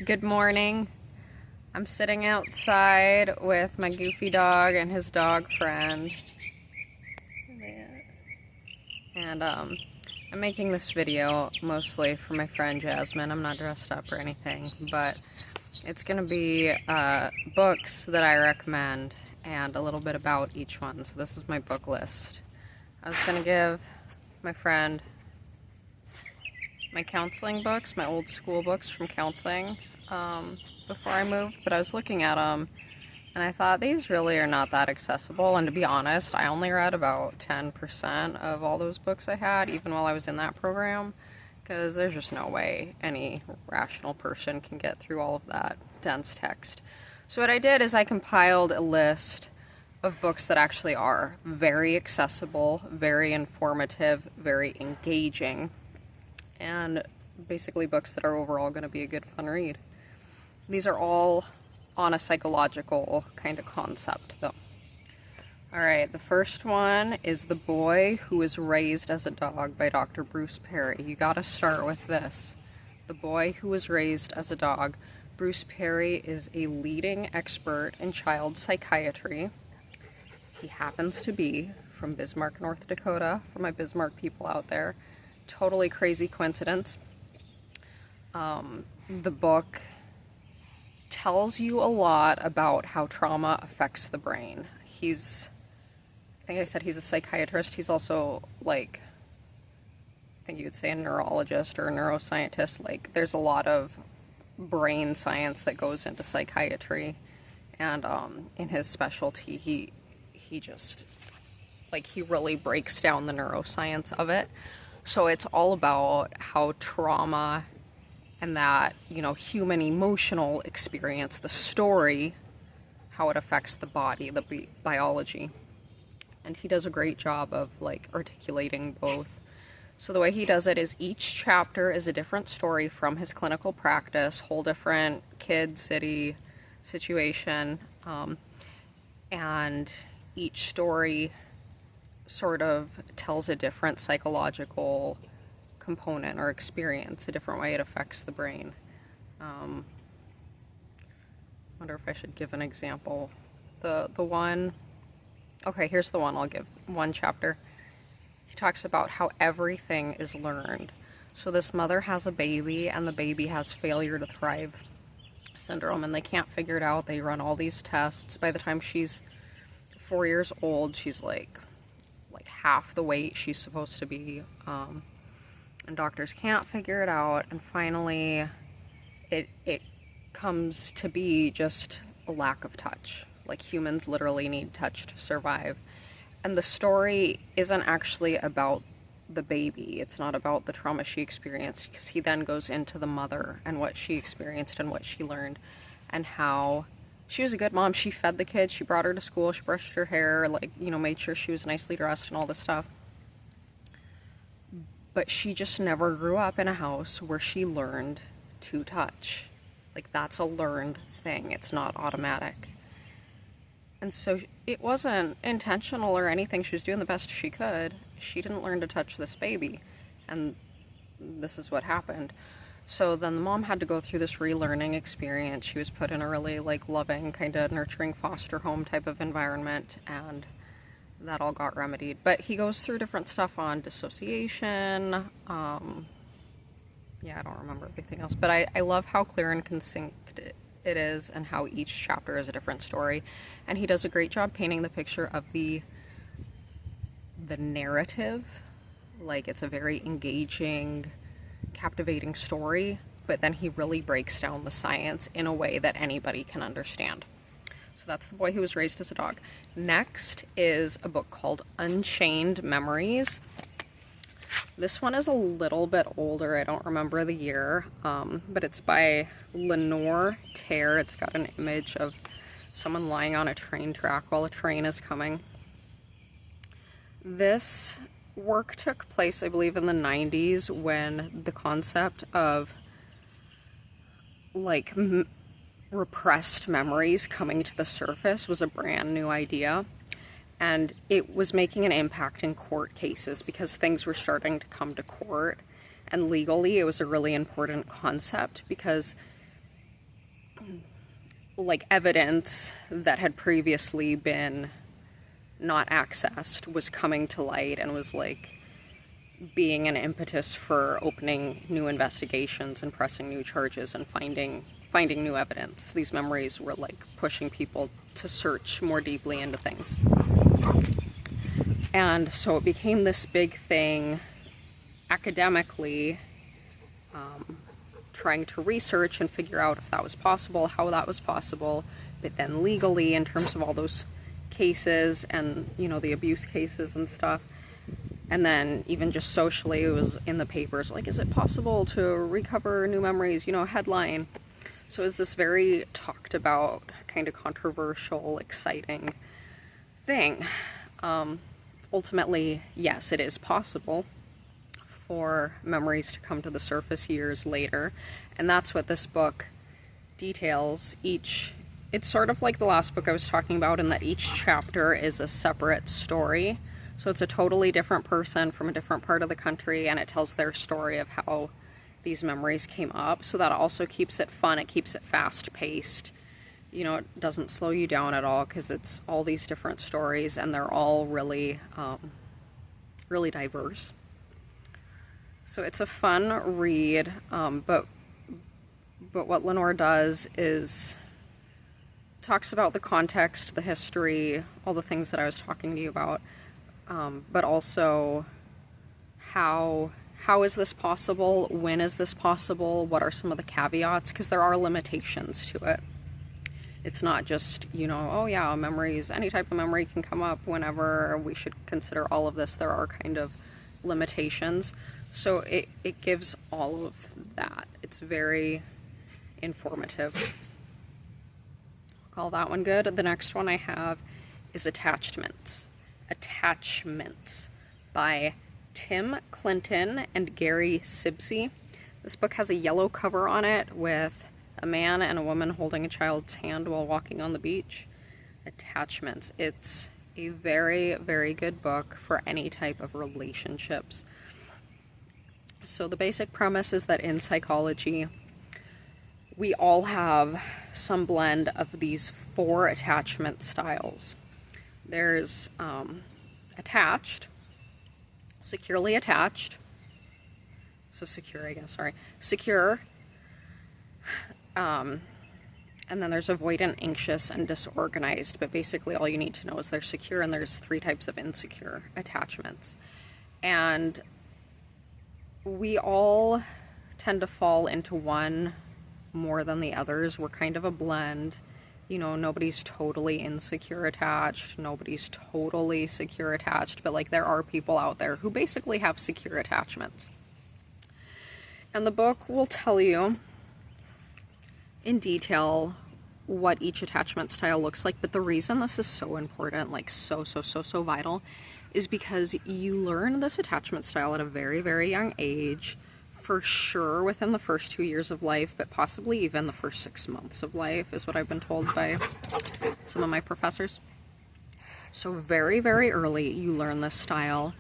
Good morning. I'm sitting outside with my goofy dog and his dog friend. And I'm making this video mostly for my friend Jasmine. I'm not dressed up or anything, but it's gonna be books that I recommend and a little bit about each one. So this is my book list. I was gonna give my friend my counseling books, my old school books from counseling, before I moved, but I was looking at them and I thought these really are not that accessible, and to be honest, I only read about 10% of all those books I had, even while I was in that program, because there's just no way any rational person can get through all of that dense text. So what I did is I compiled a list of books that actually are very accessible, very informative, very engaging, and basically books that are overall going to be a good fun read. These are all on a psychological kind of concept though. Alright, the first one is The Boy Who Was Raised as a Dog by Dr. Bruce Perry. You gotta start with this. The Boy Who Was Raised as a Dog. Bruce Perry is a leading expert in child psychiatry. He happens to be from Bismarck, North Dakota, for my Bismarck people out there. Totally crazy coincidence. The book tells you a lot about how trauma affects the brain. I think I said he's a psychiatrist. He's also, like, I think you would say a neurologist or a neuroscientist. Like, there's a lot of brain science that goes into psychiatry. And in his specialty, he just, like, he really breaks down the neuroscience of it. So it's all about how trauma and that, you know, human emotional experience, the story, how it affects the body, the biology. And he does a great job of, like, articulating both. So the way he does it is each chapter is a different story from his clinical practice, whole different kid, city, situation, and each story sort of tells a different psychological component or experience, a different way it affects the brain. Wonder if I should give an example. The one, okay, here's the one I'll give. One chapter. He talks about how everything is learned. So this mother has a baby, and the baby has failure to thrive syndrome, and they can't figure it out. They run all these tests. By the time she's 4 years old, she's like half the weight she's supposed to be. And doctors can't figure it out, and finally it comes to be just a lack of touch. Like, humans literally need touch to survive. And the story isn't actually about the baby. It's not about the trauma she experienced, because he then goes into the mother and what she experienced and what she learned, and how she was a good mom. She fed the kids, she brought her to school, she brushed her hair, like, you know, made sure she was nicely dressed and all this stuff. But she just never grew up in a house where she learned to touch. Like, that's a learned thing. It's not automatic. And so it wasn't intentional or anything. She was doing the best she could. She didn't learn to touch this baby. And this is what happened. So then the mom had to go through this relearning experience. She was put in a really, like, loving, kind of nurturing foster home type of environment, and that all got remedied. But he goes through different stuff on dissociation. Yeah, I don't remember everything else. But I love how clear and concise it is, and how each chapter is a different story. And he does a great job painting the picture of the narrative. Like, it's a very engaging, captivating story, but then he really breaks down the science in a way that anybody can understand. So that's The Boy Who Was Raised as a Dog. Next is a book called Unchained Memories. This one is a little bit older. I don't remember the year, but it's by Lenore, Terr. It's got an image of someone lying on a train track while a train is coming. This work took place, I believe, in the 90s, when the concept of, like, repressed memories coming to the surface was a brand new idea, and it was making an impact in court cases because things were starting to come to court, and legally it was a really important concept because like evidence that had previously been not accessed was coming to light and was like being an impetus for opening new investigations and pressing new charges and finding new evidence. These memories were like pushing people to search more deeply into things. And so it became this big thing academically, trying to research and figure out if that was possible, how that was possible, but then legally in terms of all those cases and, you know, the abuse cases and stuff. And then even just socially, it was in the papers, like, is it possible to recover new memories, you know, headline. So it was this very talked about, kind of controversial, exciting thing. Ultimately, yes, it is possible for memories to come to the surface years later, and that's what this book details. It's sort of like the last book I was talking about in that each chapter is a separate story. So it's a totally different person from a different part of the country, and it tells their story of how these memories came up. So that also keeps it fun, it keeps it fast-paced. You know, it doesn't slow you down at all because it's all these different stories and they're all really, really diverse. So it's a fun read, but what Lenore does is talks about the context, the history, all the things that I was talking to you about, but also how is this possible? When is this possible? What are some of the caveats? Because there are limitations to it. It's not just, you know, oh yeah, memories, any type of memory can come up whenever. We should consider all of this. There are kind of limitations. So it gives all of that. It's very informative. I'll call that one good. The next one I have is Attachments. Attachments by Tim Clinton and Gary Sibcy. This book has a yellow cover on it with a man and a woman holding a child's hand while walking on the beach. Attachments. It's a very, very good book for any type of relationships. So the basic premise is that in psychology, we all have some blend of these 4 attachment styles. There's attached, securely attached, so secure, I guess, sorry, secure, and then there's avoidant, anxious, and disorganized, but basically all you need to know is they're secure, and there's 3 types of insecure attachments. And we all tend to fall into one more than the others. We're kind of a blend. You know, nobody's totally insecure attached, nobody's totally secure attached, but like there are people out there who basically have secure attachments. And the book will tell you in detail what each attachment style looks like, but the reason this is so important, like so vital, is because you learn this attachment style at a very, very young age, for sure within the first 2 years of life, but possibly even the first 6 months of life is what I've been told by some of my professors. So very, very early you learn this style,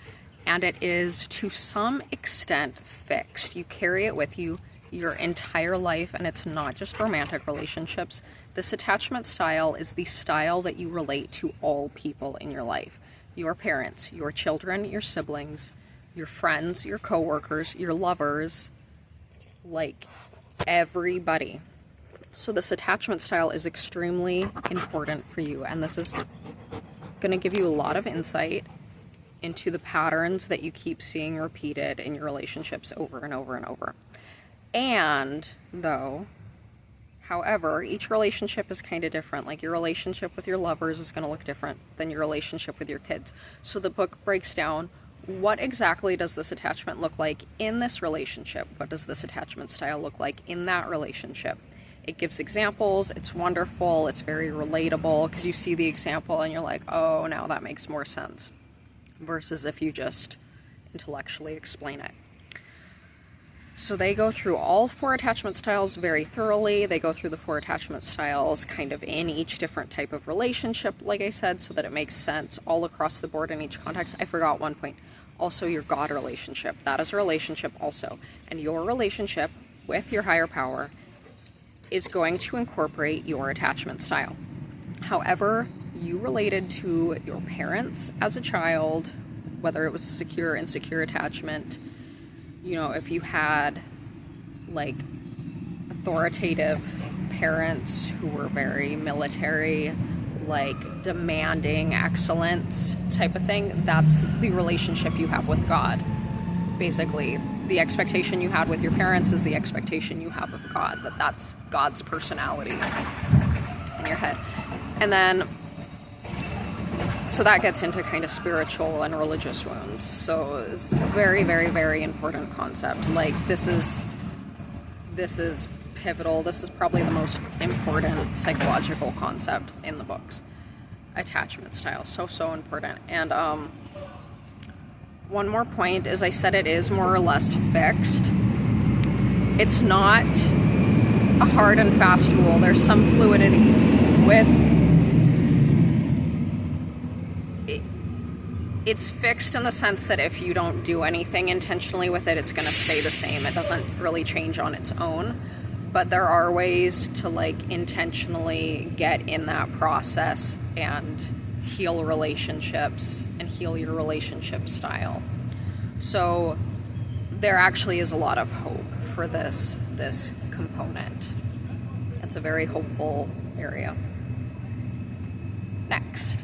and it is to some extent fixed. You carry it with you your entire life, and it's not just romantic relationships. This attachment style is the style that you relate to all people in your life. Your parents, your children, your siblings, your friends, your coworkers, your lovers, like everybody. So this attachment style is extremely important for you, and this is going to give you a lot of insight into the patterns that you keep seeing repeated in your relationships over and over and over. And though, however, each relationship is kind of different. Like your relationship with your lovers is going to look different than your relationship with your kids. So the book breaks down what exactly does this attachment look like in this relationship? What does this attachment style look like in that relationship? It gives examples. It's wonderful. It's very relatable because you see the example and you're like, oh, now that makes more sense. Versus if you just intellectually explain it. So they go through all 4 attachment styles very thoroughly. They go through the 4 attachment styles kind of in each different type of relationship, like I said, so that it makes sense all across the board in each context. I forgot one point. Also, your God relationship. That is a relationship also. And your relationship with your higher power is going to incorporate your attachment style. However you related to your parents as a child, whether it was secure, insecure attachment, you know, if you had like authoritative parents who were very military, like demanding excellence type of thing, that's the relationship you have with God. Basically, the expectation you had with your parents is the expectation you have of God, but that's God's personality in your head. And then, so that gets into kind of spiritual and religious wounds. So it's a very, very, very important concept. Like, this is pivotal. This is probably the most important psychological concept in the books. Attachment style. So important. And one more point is, I said it is more or less fixed. It's not a hard and fast rule. There's some fluidity with it. It's fixed in the sense that if you don't do anything intentionally with it, it's going to stay the same. It doesn't really change on its own. But there are ways to like intentionally get in that process and heal relationships and heal your relationship style. So there actually is a lot of hope for this component. It's a very hopeful area. Next.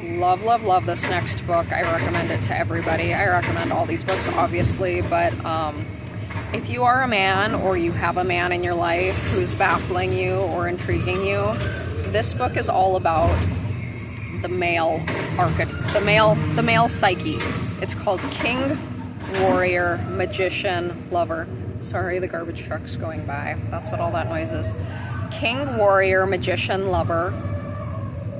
Love this next book. I recommend it to everybody. I recommend all these books, obviously, but if you are a man or you have a man in your life who's baffling you or intriguing you, this book is all about the male archetype, the male psyche. It's called King, Warrior, Magician, Lover. Sorry, the garbage truck's going by. That's what all that noise is. King, Warrior, Magician, Lover.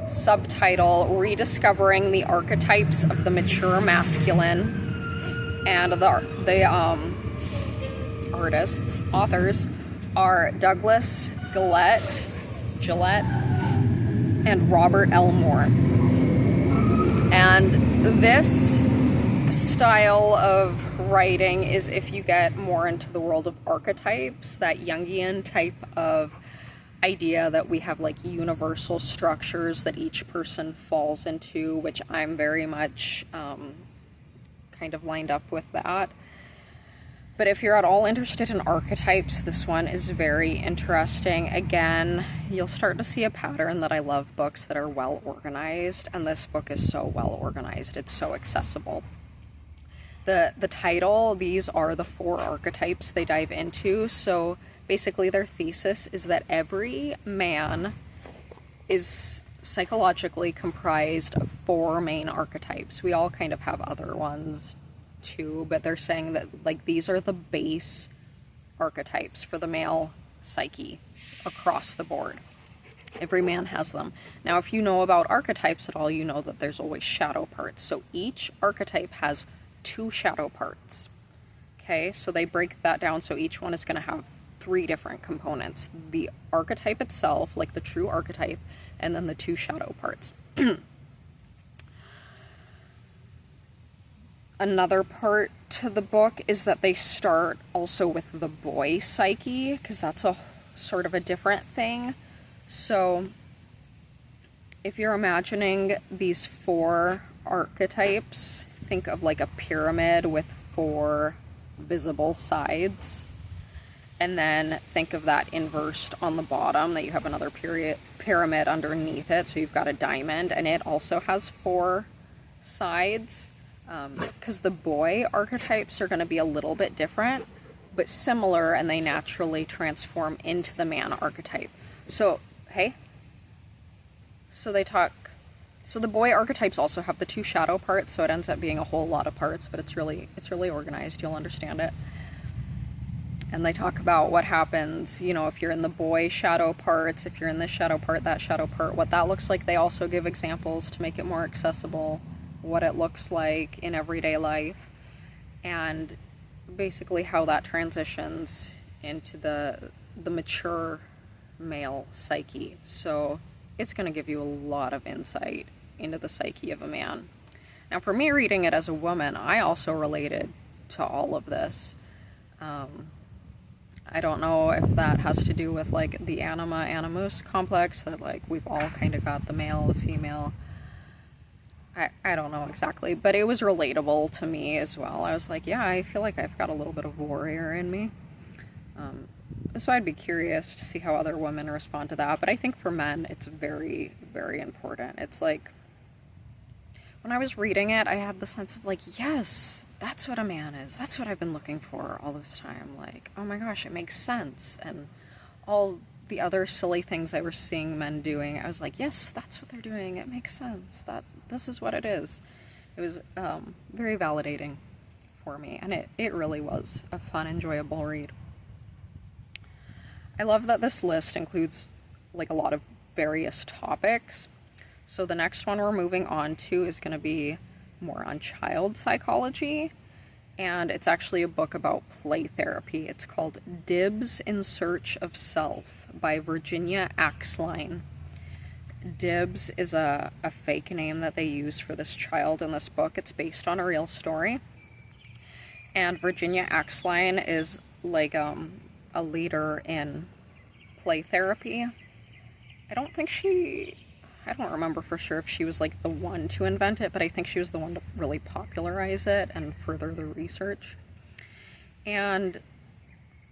Subtitle: Rediscovering the Archetypes of the Mature Masculine. And the authors are Douglas Gillette, and Robert L. Moore. And this style of writing is if you get more into the world of archetypes, that Jungian type of idea that we have like universal structures that each person falls into, which I'm very much kind of lined up with that. But if you're at all interested in archetypes, this one is very interesting. Again, you'll start to see a pattern that I love books that are well organized, and this book is so well organized. It's so accessible. The title, these are the 4 archetypes they dive into. So basically their thesis is that every man is psychologically comprised of 4 main archetypes. We all kind of have other ones too, but they're saying that like these are the base archetypes for the male psyche across the board. Every man has them. Now, if you know about archetypes at all, you know that there's always shadow parts. So each archetype has 2 shadow parts. Okay, so they break that down. So each one is going to have 3 different components: the archetype itself, like the true archetype, and then the 2 shadow parts. Another part to the book is that they start also with the boy psyche, because that's a sort of a different thing. So if you're imagining these 4 archetypes, think of like a pyramid with 4 visible sides. And then think of that inversed on the bottom, that you have another pyramid underneath it. So you've got a diamond, and it also has 4 sides. Because the boy archetypes are going to be a little bit different, but similar, and they naturally transform into the man archetype. So, hey? So the boy archetypes also have the 2 shadow parts, so it ends up being a whole lot of parts, but it's really organized. You'll understand it. And they talk about what happens, you know, if you're in the boy shadow parts, if you're in this shadow part, that shadow part, what that looks like. They also give examples to make it more accessible, what it looks like in everyday life, and basically how that transitions into the mature male psyche. So it's going to give you a lot of insight into the psyche of a man. Now, for me, reading it as a woman, I also related to all of this. I don't know if that has to do with like the anima animus complex, that like we've all kind of got the male, the female. I don't know exactly, but it was relatable to me as well. I was like, yeah, I feel like I've got a little bit of warrior in me. So I'd be curious to see how other women respond to that. But I think for men, it's very, very important. It's like, when I was reading it, I had the sense of like, yes, that's what a man is. That's what I've been looking for all this time. Like, oh my gosh, it makes sense. And all the other silly things I was seeing men doing, I was like, yes, that's what they're doing. It makes sense. That this is what it is. It was very validating for me, and it really was a fun, enjoyable read. I love that this list includes like a lot of various topics. So the next one we're moving on to is going to be more on child psychology, and it's actually a book about play therapy. It's called Dibs in Search of Self by Virginia Axline. Dibs is a fake name that they use for this child in this book. It's based on a real story. And Virginia Axline is like a leader in play therapy. I don't remember for sure if she was like the one to invent it, but I think she was the one to really popularize it and further the research. And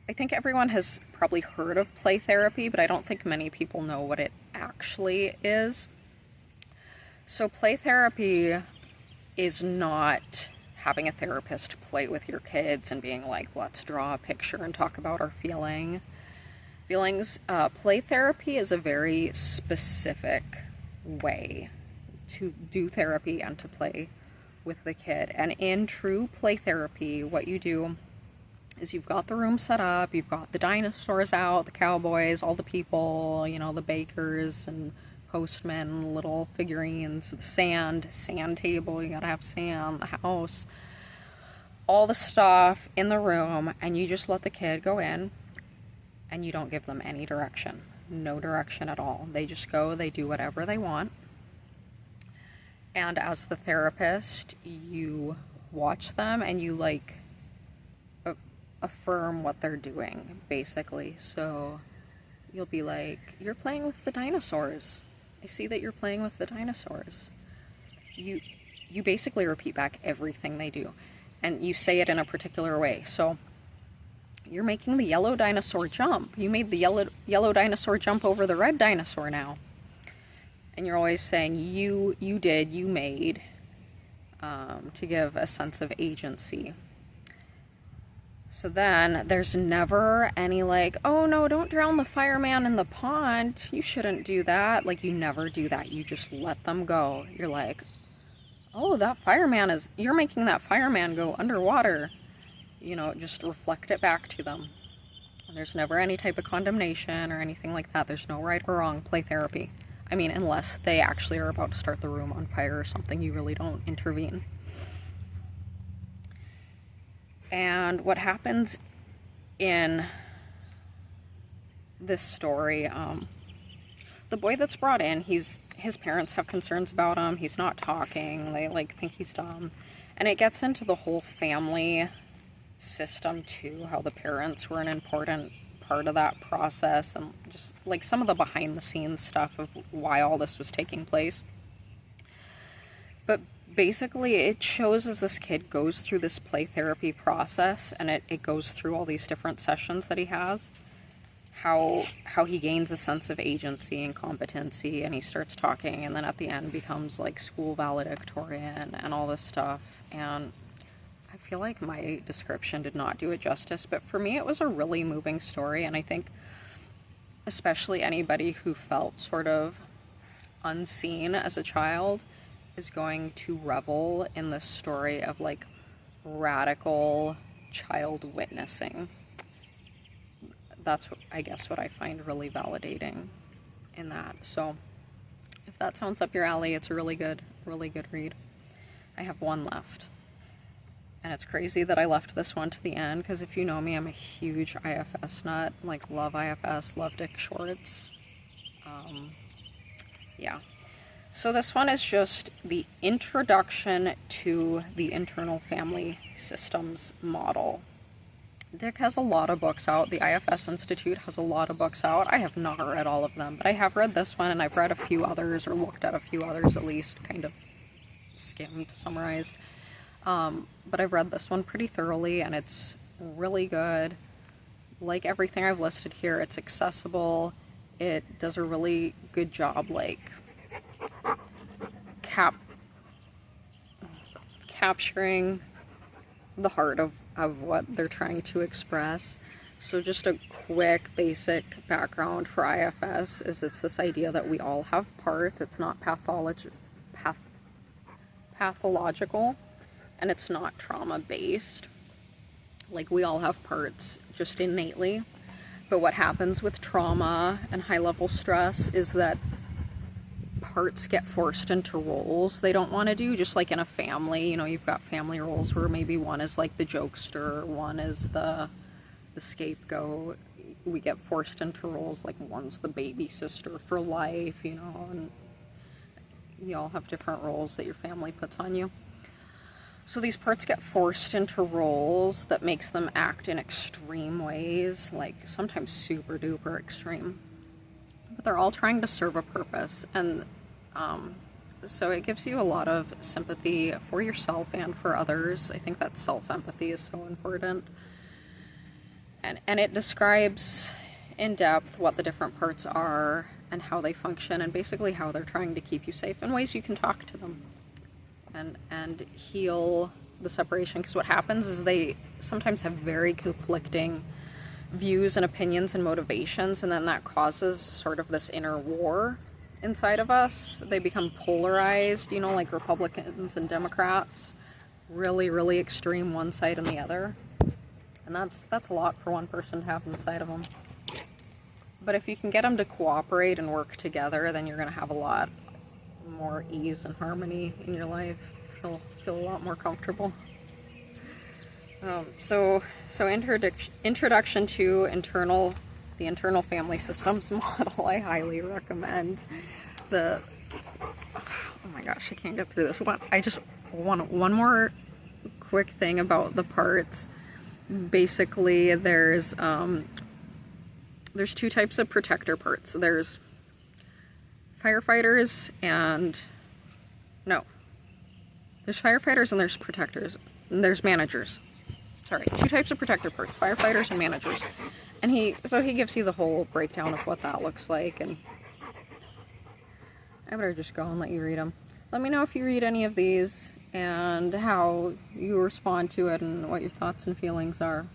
I think everyone has probably heard of play therapy, but I don't think many people know what it actually is. So play therapy is not having a therapist play with your kids and being like, let's draw a picture and talk about our feelings. Play therapy is a very specific way to do therapy and to play with the kid. And in true play therapy, what you do is you've got the room set up, you've got the dinosaurs out, the cowboys, all the people, you know, the bakers and postmen, little figurines, the sand table, you gotta have sand, the house, all the stuff in the room, and you just let the kid go in and you don't give them any direction. No direction at all. They just go, they do whatever they want. And as the therapist, you watch them and you like affirm what they're doing, basically. So you'll be like, you're playing with the dinosaurs. I see that you're playing with the dinosaurs. You basically repeat back everything they do, and you say it in a particular way. So you're making the yellow dinosaur jump. You made the yellow dinosaur jump over the red dinosaur now. And you're always saying you made, to give a sense of agency. So then there's never any like, oh no, don't drown the fireman in the pond. You shouldn't do that. Like, you never do that. You just let them go. You're like, oh, you're making that fireman go underwater. You know, just reflect it back to them. There's never any type of condemnation or anything like that. There's no right or wrong play therapy. I mean, unless they actually are about to start the room on fire or something, you really don't intervene. And what happens in this story, the boy that's brought in, his parents have concerns about him. He's not talking. They like think he's dumb. And it gets into the whole family system too, how the parents were an important part of that process, and just like some of the behind the scenes stuff of why all this was taking place. But basically it shows as this kid goes through this play therapy process, and it goes through all these different sessions that he has, how he gains a sense of agency and competency, and he starts talking, and then at the end becomes like school valedictorian and all this stuff. And I feel like my description did not do it justice, but for me it was a really moving story, and I think especially anybody who felt sort of unseen as a child is going to revel in this story of like radical child witnessing. That's what I find really validating in that. So if that sounds up your alley, it's a really good read. I have one left. And it's crazy that I left this one to the end, because if you know me, I'm a huge IFS nut. Like, love IFS, love Dick Schwartz. Yeah. So this one is just the introduction to the internal family systems model. Dick has a lot of books out. The IFS Institute has a lot of books out. I have not read all of them, but I have read this one, and I've read a few others, or looked at a few others at least, kind of skimmed, summarized. But I've read this one pretty thoroughly, and it's really good. Like everything I've listed here, it's accessible. It does a really good job, like, capturing the heart of what they're trying to express. So just a quick basic background for IFS is it's this idea that we all have parts. It's not pathological, and it's not trauma based. Like, we all have parts just innately, but what happens with trauma and high level stress is that parts get forced into roles they don't want to do, just like in a family. You know, you've got family roles where maybe one is like the jokester, one is the scapegoat. We get forced into roles like one's the baby sister for life, you know, and you all have different roles that your family puts on you. So these parts get forced into roles that makes them act in extreme ways, like sometimes super duper extreme. But they're all trying to serve a purpose, and so it gives you a lot of sympathy for yourself and for others. I think that self-empathy is so important. And it describes in depth what the different parts are and how they function, and basically how they're trying to keep you safe in ways you can talk to them and heal the separation. Because what happens is they sometimes have very conflicting views and opinions and motivations, and then that causes sort of this inner war inside of us. They become polarized, you know, like Republicans and Democrats, really, really extreme, one side and the other. And that's a lot for one person to have inside of them. But if you can get them to cooperate and work together, then you're going to have a lot more ease and harmony in your life. Feel a lot more comfortable. So introduction to the internal family systems model, I highly recommend. Oh my gosh, I can't get through this. I just want one more quick thing about the parts. Basically, there's two types of protector parts. There's firefighters and there's firefighters and there's protectors, and there's managers. Sorry, two types of protector parts, firefighters and managers. And he gives you the whole breakdown of what that looks like, and I better just go and let you read them. Let me know if you read any of these and how you respond to it and what your thoughts and feelings are.